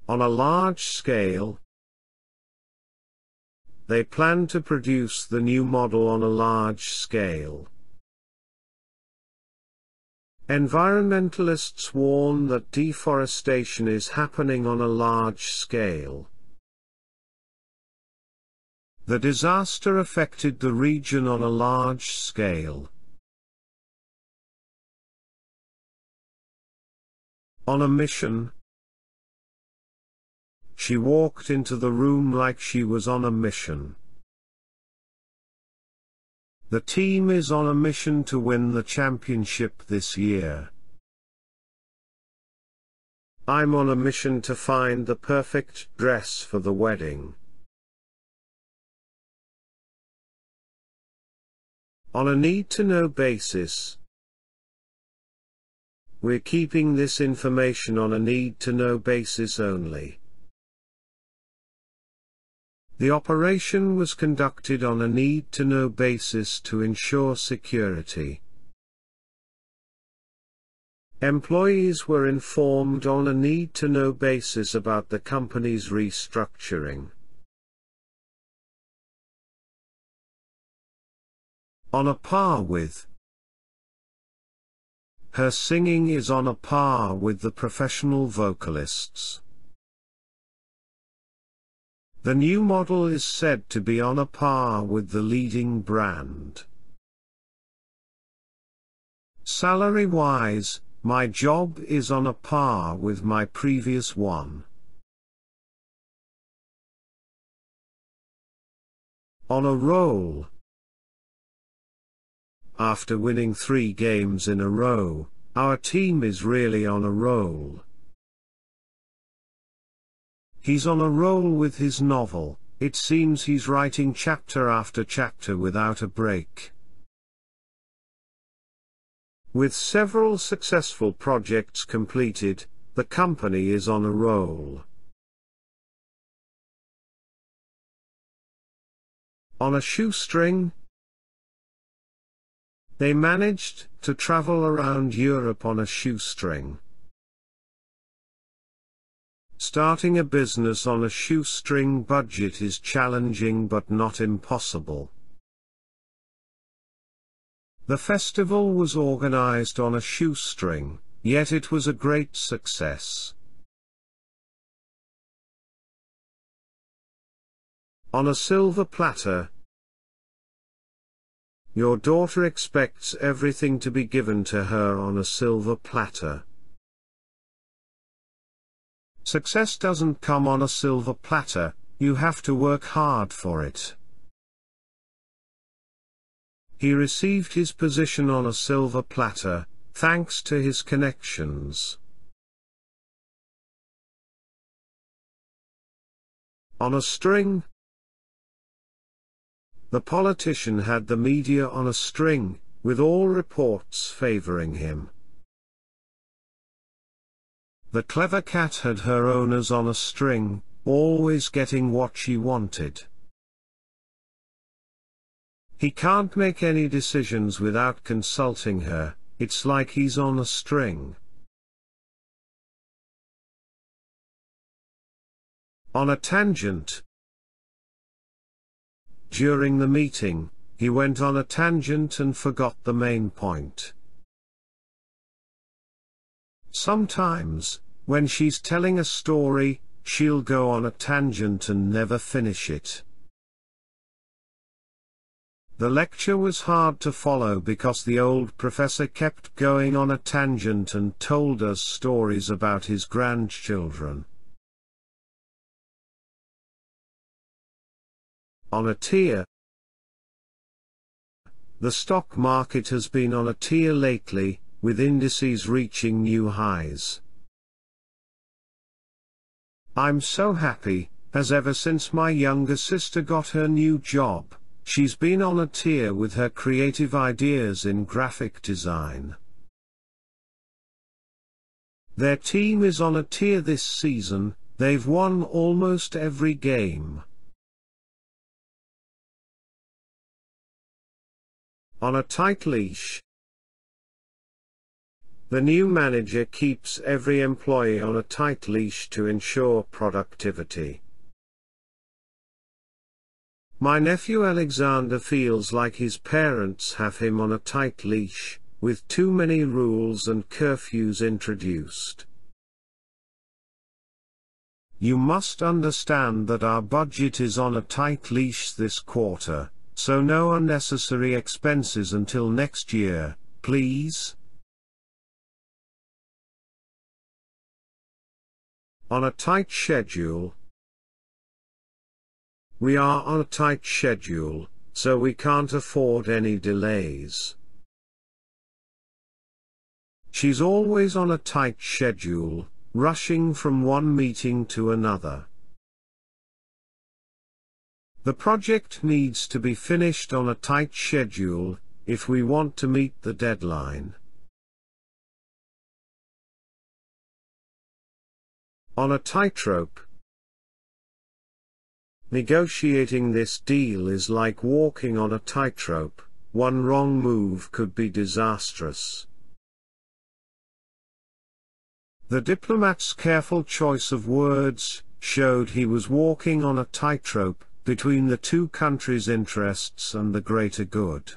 On a large scale. They plan to produce the new model on a large scale. Environmentalists warn that deforestation is happening on a large scale. The disaster affected the region on a large scale. On a mission. She walked into the room like she was on a mission. The team is on a mission to win the championship this year. I'm on a mission to find the perfect dress for the wedding. On a need-to-know basis. We're keeping this information on a need-to-know basis only. The operation was conducted on a need-to-know basis to ensure security. Employees were informed on a need-to-know basis about the company's restructuring. On a par with. Her singing is on a par with the professional vocalists. The new model is said to be on a par with the leading brand. Salary-wise, my job is on a par with my previous one. On a roll. After winning 3 games in a row, our team is really on a roll. He's on a roll with his novel, it seems he's writing chapter after chapter without a break. With several successful projects completed, the company is on a roll. On a shoestring. They managed to travel around Europe on a shoestring. Starting a business on a shoestring budget is challenging but not impossible. The festival was organized on a shoestring, yet it was a great success. On a silver platter. Your daughter expects everything to be given to her on a silver platter. Success doesn't come on a silver platter, you have to work hard for it. He received his position on a silver platter, thanks to his connections. On a string. The politician had the media on a string, with all reports favoring him. The clever cat had her owners on a string, always getting what she wanted. He can't make any decisions without consulting her, it's like he's on a string. On a tangent. During the meeting, he went on a tangent and forgot the main point. Sometimes, when she's telling a story, she'll go on a tangent and never finish it. The lecture was hard to follow because the old professor kept going on a tangent and told us stories about his grandchildren. On a tear. The stock market has been on a tear lately, with indices reaching new highs. I'm so happy, as ever since my younger sister got her new job, she's been on a tear with her creative ideas in graphic design. Their team is on a tear this season, they've won almost every game. On a tight leash. The new manager keeps every employee on a tight leash to ensure productivity. My nephew Alexander feels like his parents have him on a tight leash, with too many rules and curfews introduced. You must understand that our budget is on a tight leash this quarter, so no unnecessary expenses until next year, please. On a tight schedule. We are on a tight schedule, so we can't afford any delays. She's always on a tight schedule, rushing from one meeting to another. The project needs to be finished on a tight schedule, if we want to meet the deadline. On a tightrope. Negotiating this deal is like walking on a tightrope. One wrong move could be disastrous. The diplomat's careful choice of words showed he was walking on a tightrope between the two countries' interests and the greater good.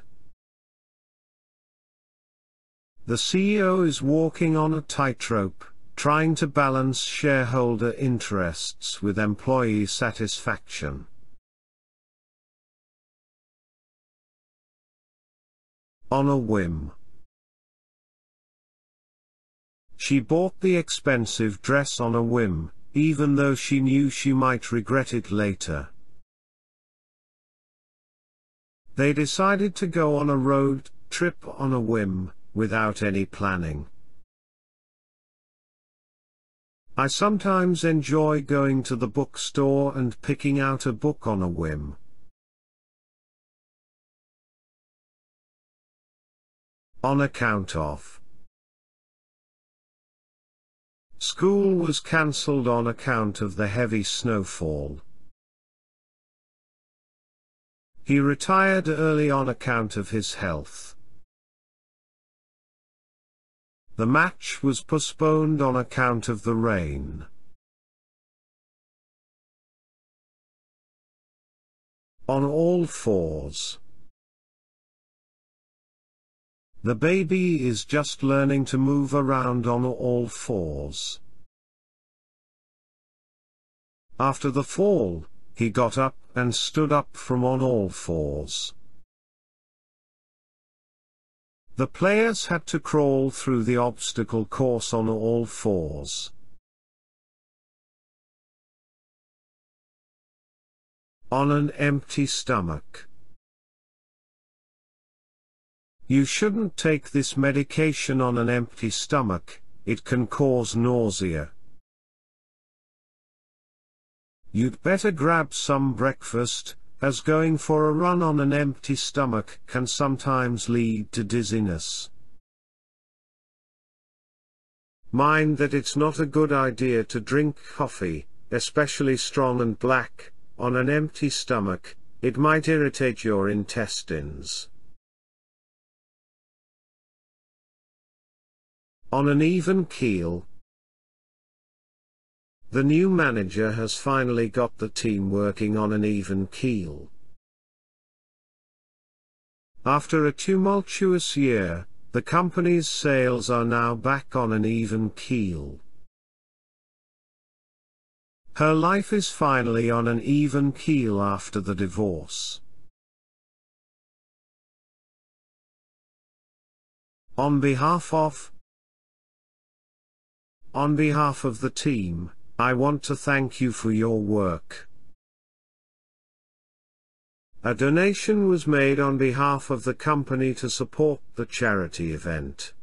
The CEO is walking on a tightrope, trying to balance shareholder interests with employee satisfaction. On a whim. She bought the expensive dress on a whim, even though she knew she might regret it later. They decided to go on a road trip on a whim, without any planning. I sometimes enjoy going to the bookstore and picking out a book on a whim. On account of. School was cancelled on account of the heavy snowfall. He retired early on account of his health. The match was postponed on account of the rain. On all fours. The baby is just learning to move around on all fours. After the fall, he got up and stood up from on all fours. The players had to crawl through the obstacle course on all fours. On an empty stomach. You shouldn't take this medication on an empty stomach, it can cause nausea. You'd better grab some breakfast, as going for a run on an empty stomach can sometimes lead to dizziness. Mind that it's not a good idea to drink coffee, especially strong and black, on an empty stomach, it might irritate your intestines. On an even keel. The new manager has finally got the team working on an even keel. After a tumultuous year, the company's sales are now back on an even keel. Her life is finally on an even keel after the divorce. On behalf of the team, I want to thank you for your work. A donation was made on behalf of the company to support the charity event.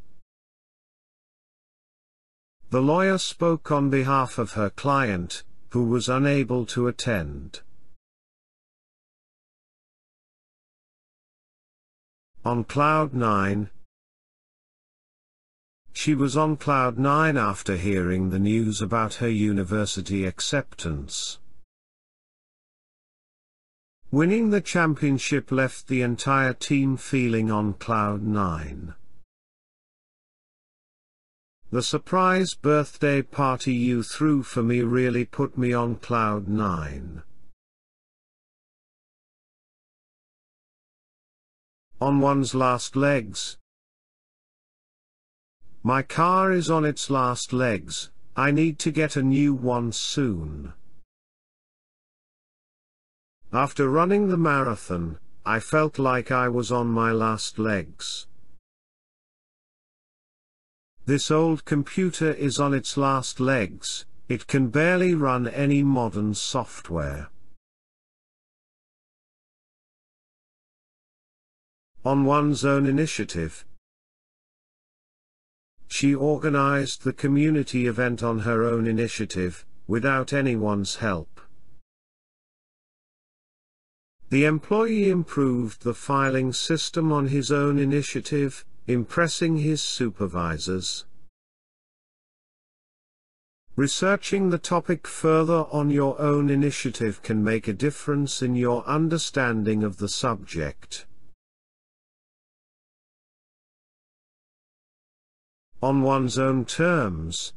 The lawyer spoke on behalf of her client, who was unable to attend. On cloud 9. She was on cloud 9 after hearing the news about her university acceptance. Winning the championship left the entire team feeling on cloud 9. The surprise birthday party you threw for me really put me on cloud 9. On one's last legs. My car is on its last legs, I need to get a new one soon. After running the marathon, I felt like I was on my last legs. This old computer is on its last legs, it can barely run any modern software. On one's own initiative. She organized the community event on her own initiative, without anyone's help. The employee improved the filing system on his own initiative, impressing his supervisors. Researching the topic further on your own initiative can make a difference in your understanding of the subject. On one's own terms.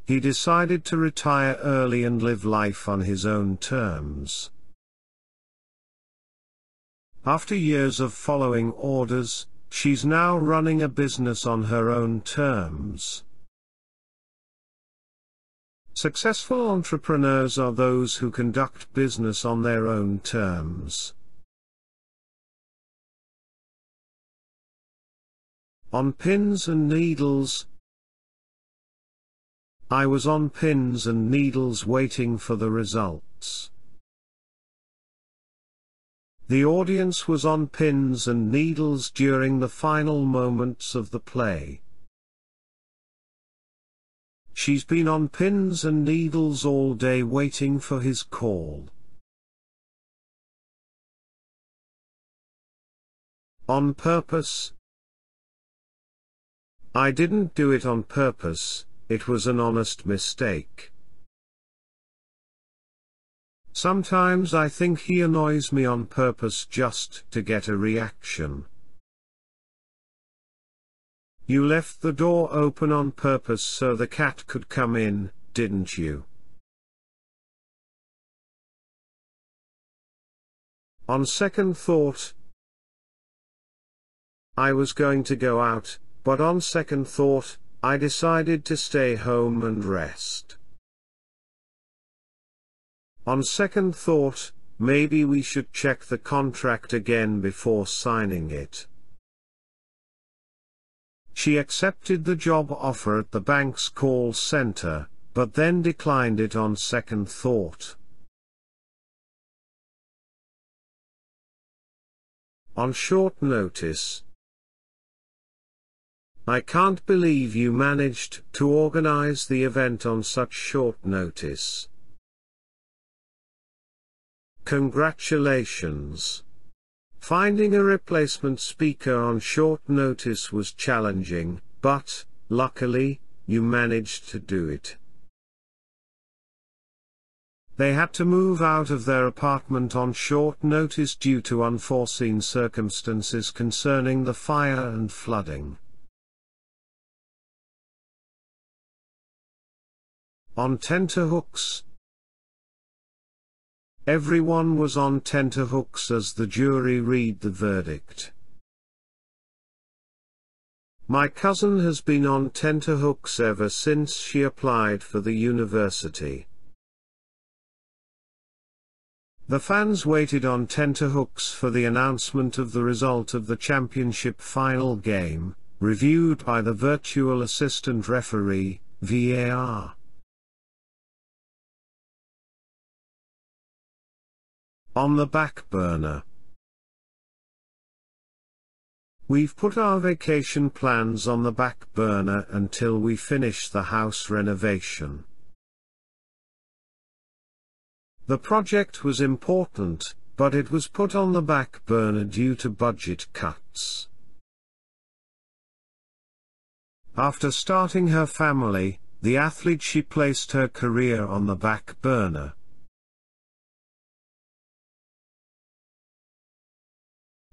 He decided to retire early and live life on his own terms. After years of following orders, she's now running a business on her own terms. Successful entrepreneurs are those who conduct business on their own terms. On pins and needles. I was on pins and needles waiting for the results. The audience was on pins and needles during the final moments of the play. She's been on pins and needles all day waiting for his call. On purpose. I didn't do it on purpose, it was an honest mistake. Sometimes I think he annoys me on purpose just to get a reaction. You left the door open on purpose so the cat could come in, didn't you? On second thought. I was going to go out, but on second thought, I decided to stay home and rest. On second thought, maybe we should check the contract again before signing it. She accepted the job offer at the bank's call center, but then declined it on second thought. On short notice. I can't believe you managed to organize the event on such short notice. Congratulations. Finding a replacement speaker on short notice was challenging, but, luckily, you managed to do it. They had to move out of their apartment on short notice due to unforeseen circumstances concerning the fire and flooding. On tenterhooks. Everyone was on tenterhooks as the jury read the verdict. My cousin has been on tenterhooks ever since she applied for the university. The fans waited on tenterhooks for the announcement of the result of the championship final game, reviewed by the virtual assistant referee, VAR. On the back burner. We've put our vacation plans on the back burner until we finish the house renovation. The project was important, but it was put on the back burner due to budget cuts. After starting her family, the athlete she placed her career on the back burner.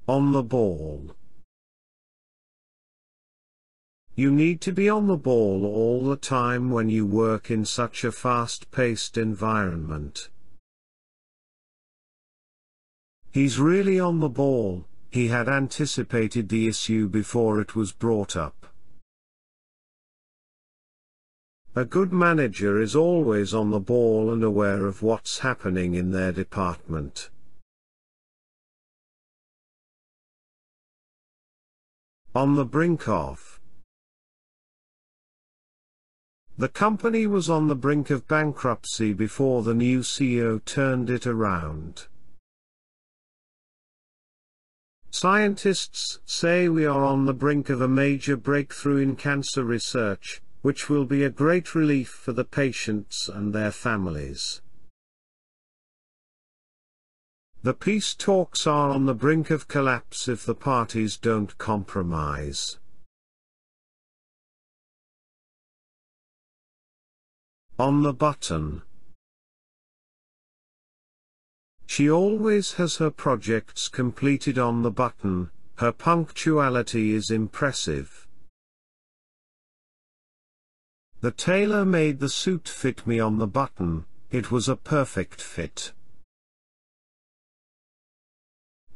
On the ball. You need to be on the ball all the time when you work in such a fast-paced environment. He's really on the ball. He had anticipated the issue before it was brought up. A good manager is always on the ball and aware of what's happening in their department. On the brink of. The company was on the brink of bankruptcy before the new CEO turned it around. Scientists say we are on the brink of a major breakthrough in cancer research, which will be a great relief for the patients and their families. The peace talks are on the brink of collapse if the parties don't compromise. On the button. She always has her projects completed on the button. Her punctuality is impressive. The tailor made the suit fit me on the button. It was a perfect fit.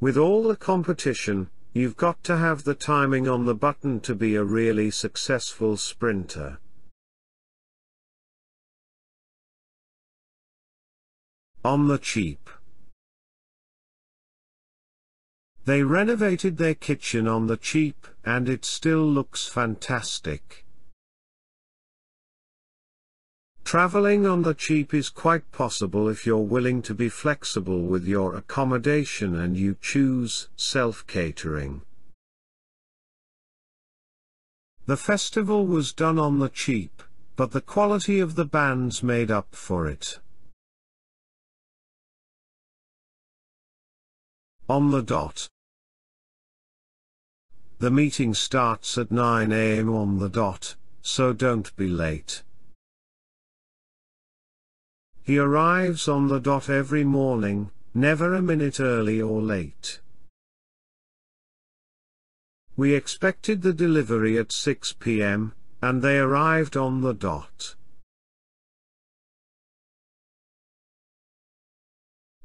With all the competition, you've got to have the timing on the button to be a really successful sprinter. On the cheap. They renovated their kitchen on the cheap, and it still looks fantastic. Traveling on the cheap is quite possible if you're willing to be flexible with your accommodation and you choose self-catering. The festival was done on the cheap, but the quality of the bands made up for it. On the dot. The meeting starts at 9 a.m. on the dot, so don't be late. He arrives on the dot every morning, never a minute early or late. We expected the delivery at 6 p.m., and they arrived on the dot.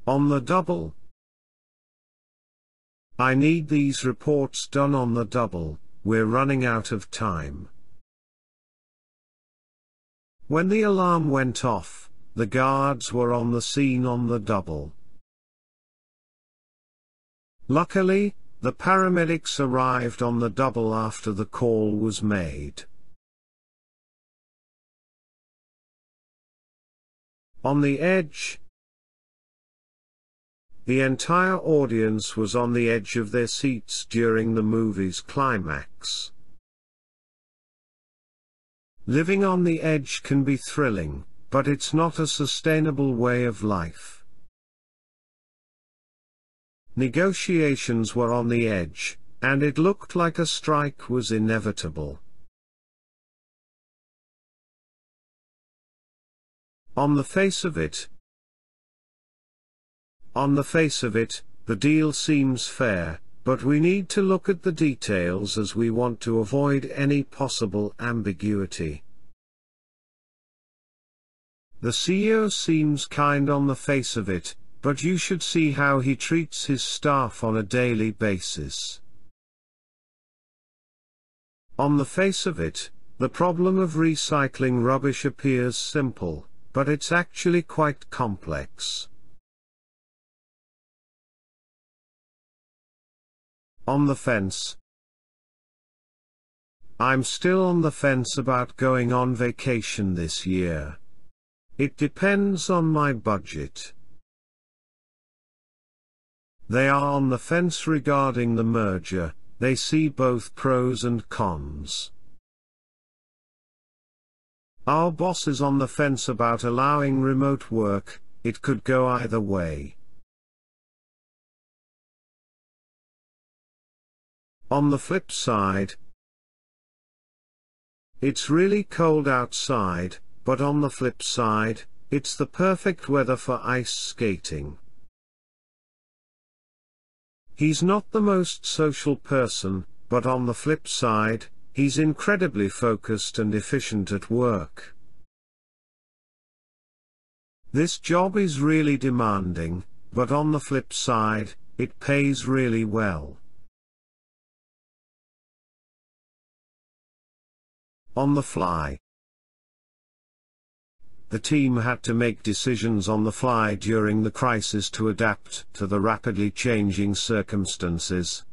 On the double. I need these reports done on the double, we're running out of time. When the alarm went off, the guards were on the scene on the double. Luckily, the paramedics arrived on the double after the call was made. On the edge. The entire audience was on the edge of their seats during the movie's climax. Living on the edge can be thrilling, but it's not a sustainable way of life. Negotiations were on the edge, and it looked like a strike was inevitable. On the face of it, the deal seems fair, but we need to look at the details as we want to avoid any possible ambiguity. The CEO seems kind on the face of it, but you should see how he treats his staff on a daily basis. On the face of it, the problem of recycling rubbish appears simple, but it's actually quite complex. On the fence. I'm still on the fence about going on vacation this year. It depends on my budget. They are on the fence regarding the merger, they see both pros and cons. Our boss is on the fence about allowing remote work, it could go either way. On the flip side, it's really cold outside, but on the flip side, it's the perfect weather for ice skating. He's not the most social person, but on the flip side, He's incredibly focused and efficient at work. This job is really demanding, but on the flip side, it pays really well. On the fly. The team had to make decisions on the fly during the crisis to adapt to the rapidly changing circumstances.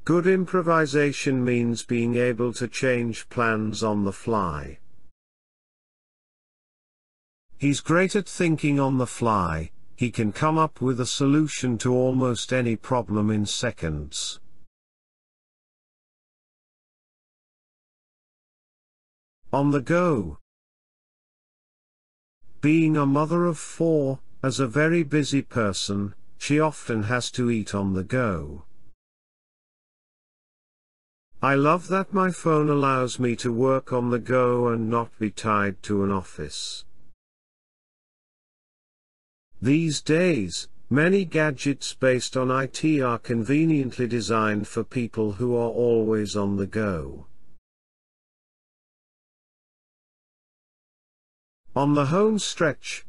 Good improvisation means being able to change plans on the fly. He's great at thinking on the fly. He can come up with a solution to almost any problem in seconds. On the go. Being a mother of 4, as a very busy person, she often has to eat on the go. I love that my phone allows me to work on the go and not be tied to an office. These days, many gadgets based on IT are conveniently designed for people who are always on the go. On the home stretch.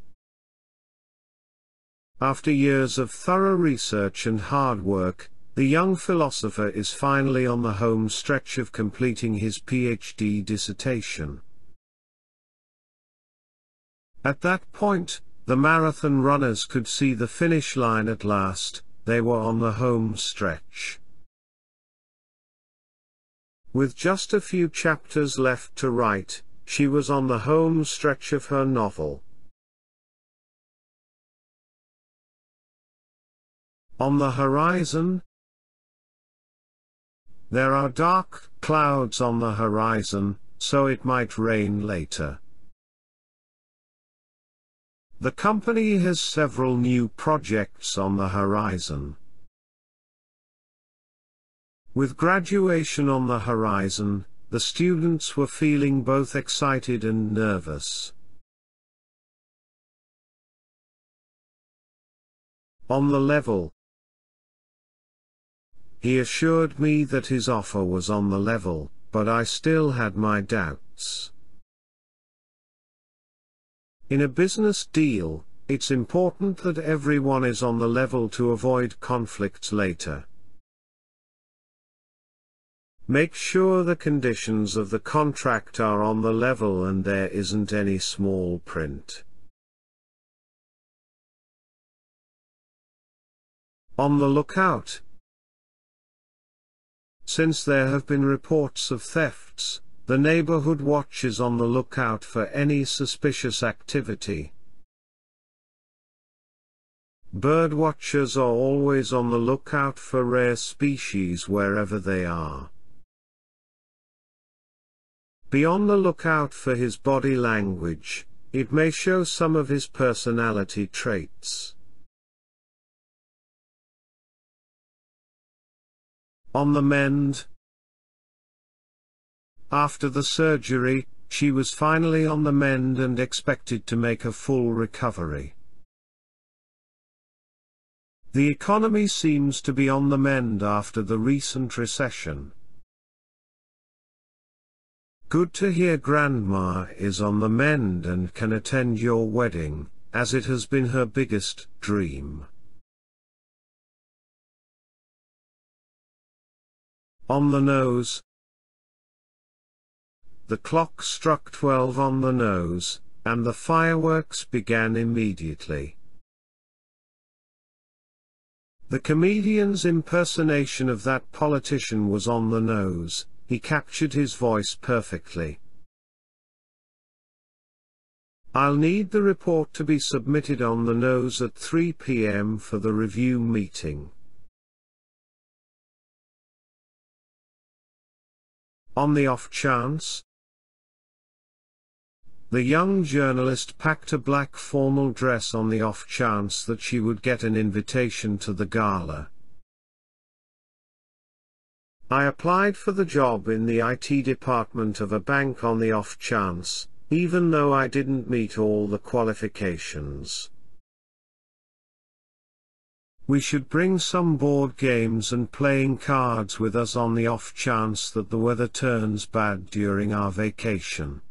After years of thorough research and hard work, the young philosopher is finally on the home stretch of completing his PhD dissertation. At that point, the marathon runners could see the finish line at last. They were on the home stretch. With just a few chapters left to write, she was on the home stretch of her novel. On the horizon. There are dark clouds on the horizon, so it might rain later. The company has several new projects on the horizon. With graduation on the horizon, the students were feeling both excited and nervous. On the level. He assured me that his offer was on the level, but I still had my doubts. In a business deal, it's important that everyone is on the level to avoid conflicts later. Make sure the conditions of the contract are on the level and there isn't any small print. On the lookout. Since there have been reports of thefts, the neighborhood watch is on the lookout for any suspicious activity. Bird watchers are always on the lookout for rare species wherever they are. Be on the lookout for his body language. It may show some of his personality traits. On the mend. After the surgery, she was finally on the mend and expected to make a full recovery. The economy seems to be on the mend after the recent recession. Good to hear Grandma is on the mend and can attend your wedding, as it has been her biggest dream. On the nose. The clock struck 12 on the nose, and the fireworks began immediately. The comedian's impersonation of that politician was on the nose. He captured his voice perfectly. I'll need the report to be submitted on the nose at 3 p.m. for the review meeting. On the off chance. The young journalist packed a black formal dress on the off chance that she would get an invitation to the gala. I applied for the job in the IT department of a bank on the off chance, even though I didn't meet all the qualifications. We should bring some board games and playing cards with us on the off chance that the weather turns bad during our vacation.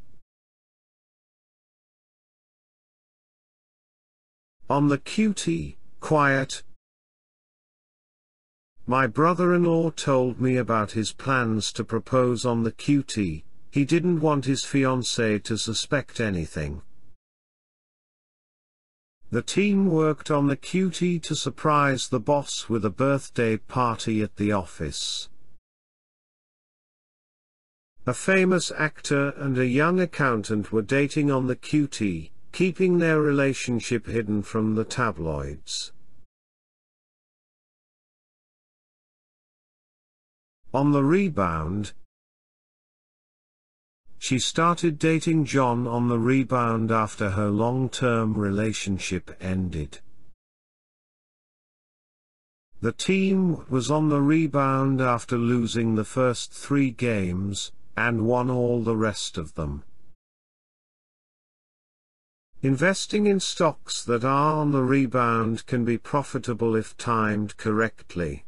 On the QT, quiet. My brother-in-law told me about his plans to propose on the QT. He didn't want his fiancée to suspect anything. The team worked on the QT to surprise the boss with a birthday party at the office. A famous actor and a young accountant were dating on the QT, keeping their relationship hidden from the tabloids. On the rebound. She started dating John on the rebound after her long-term relationship ended. The team was on the rebound after losing the first 3 games, and won all the rest of them. Investing in stocks that are on the rebound can be profitable if timed correctly.